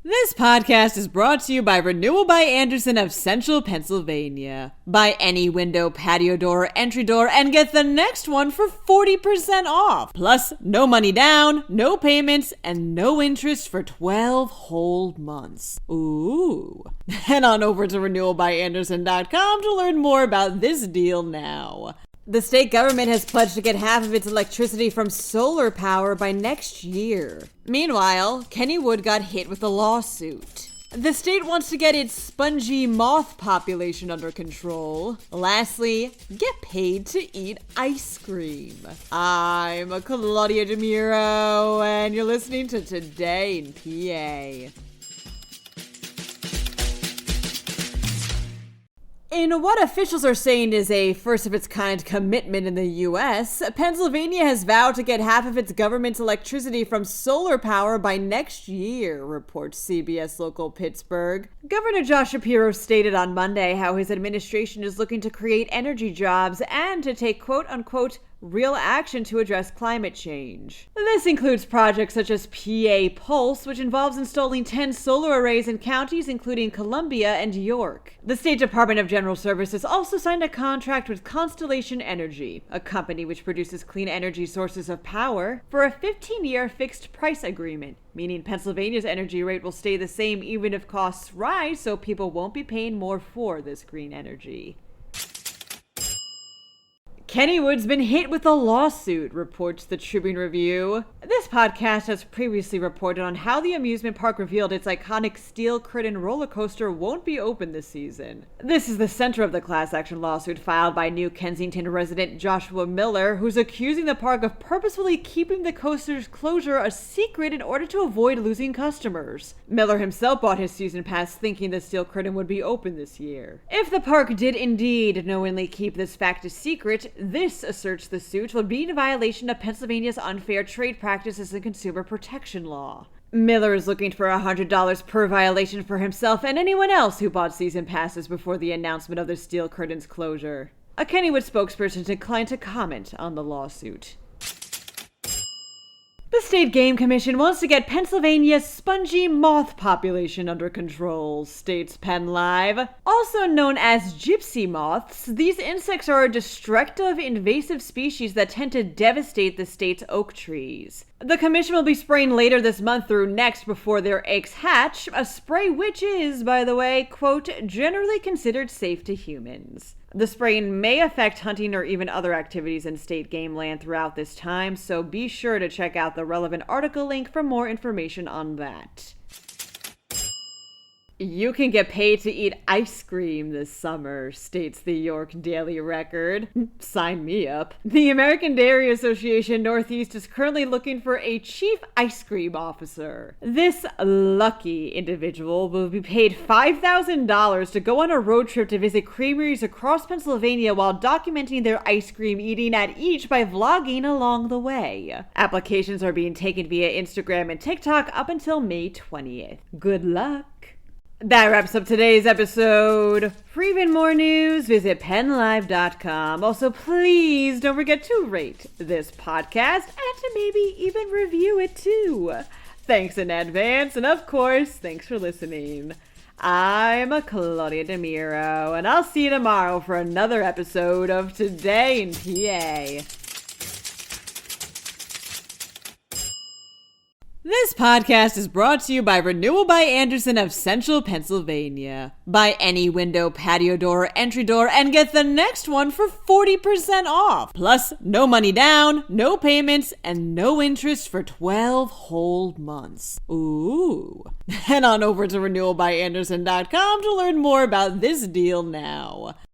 This podcast is brought to you by Renewal by Andersen of Central Pennsylvania. Buy any window, patio door, or entry door and get the next one for 40% off. Plus, no money down, no payments, and no interest for 12 whole months. Ooh. Head on over to renewalbyandersen.com to learn more about this deal now. The state government has pledged to get half of its electricity from solar power by next year. Meanwhile, Kennywood got hit with a lawsuit. The state wants to get its spongy moth population under control. Lastly, get paid to eat ice cream. I'm Claudia Dimuro, and you're listening to Today in PA. In what officials are saying is a first-of-its-kind commitment in the U.S., Pennsylvania has vowed to get half of its government's electricity from solar power by next year, reports CBS Local Pittsburgh. Governor Josh Shapiro stated on Monday how his administration is looking to create energy jobs and to take quote-unquote real action to address climate change. This includes projects such as PA Pulse, which involves installing 10 solar arrays in counties including Columbia and York. The State Department of General Services also signed a contract with Constellation Energy, a company which produces clean energy sources of power, for a 15-year fixed price agreement, meaning Pennsylvania's energy rate will stay the same even if costs rise, so people won't be paying more for this green energy. Kennywood's been hit with a lawsuit, reports the Tribune Review. This podcast has previously reported on how the amusement park revealed its iconic steel curtain roller coaster won't be open this season. This is the center of the class action lawsuit filed by New Kensington resident Joshua Miller, who's accusing the park of purposefully keeping the coaster's closure a secret in order to avoid losing customers. Miller himself bought his season pass thinking the steel curtain would be open this year. If the park did indeed knowingly keep this fact a secret, this, asserts the suit, would be in violation of Pennsylvania's unfair trade practices and consumer protection law. Miller is looking for $100 per violation for himself and anyone else who bought season passes before the announcement of the steel curtain's closure. A Kennywood spokesperson declined to comment on the lawsuit. The State Game Commission wants to get Pennsylvania's spongy moth population under control, states PennLive. Also known as gypsy moths, these insects are a destructive, invasive species that tend to devastate the state's oak trees. The commission will be spraying later this month through next before their eggs hatch, a spray which is, by the way, quote, generally considered safe to humans. The spraying may affect hunting or even other activities in state game land throughout this time, so be sure to check out the relevant article link for more information on that. You can get paid to eat ice cream this summer, states the York Daily Record. Sign me up. The American Dairy Association Northeast is currently looking for a chief ice cream officer. This lucky individual will be paid $5,000 to go on a road trip to visit creameries across Pennsylvania while documenting their ice cream eating at each by vlogging along the way. Applications are being taken via Instagram and TikTok up until May 20th. Good luck. That wraps up today's episode. For even more news, visit PennLive.com. Also, please don't forget to rate this podcast and to maybe even review it too. Thanks in advance, and of course, thanks for listening. I'm Claudia Dimuro, and I'll see you tomorrow for another episode of Today in PA. This podcast is brought to you by Renewal by Andersen of Central Pennsylvania. Buy any window, patio door, or entry door and get the next one for 40% off. Plus, no money down, no payments, and no interest for 12 whole months. Ooh. Head on over to renewalbyandersen.com to learn more about this deal now.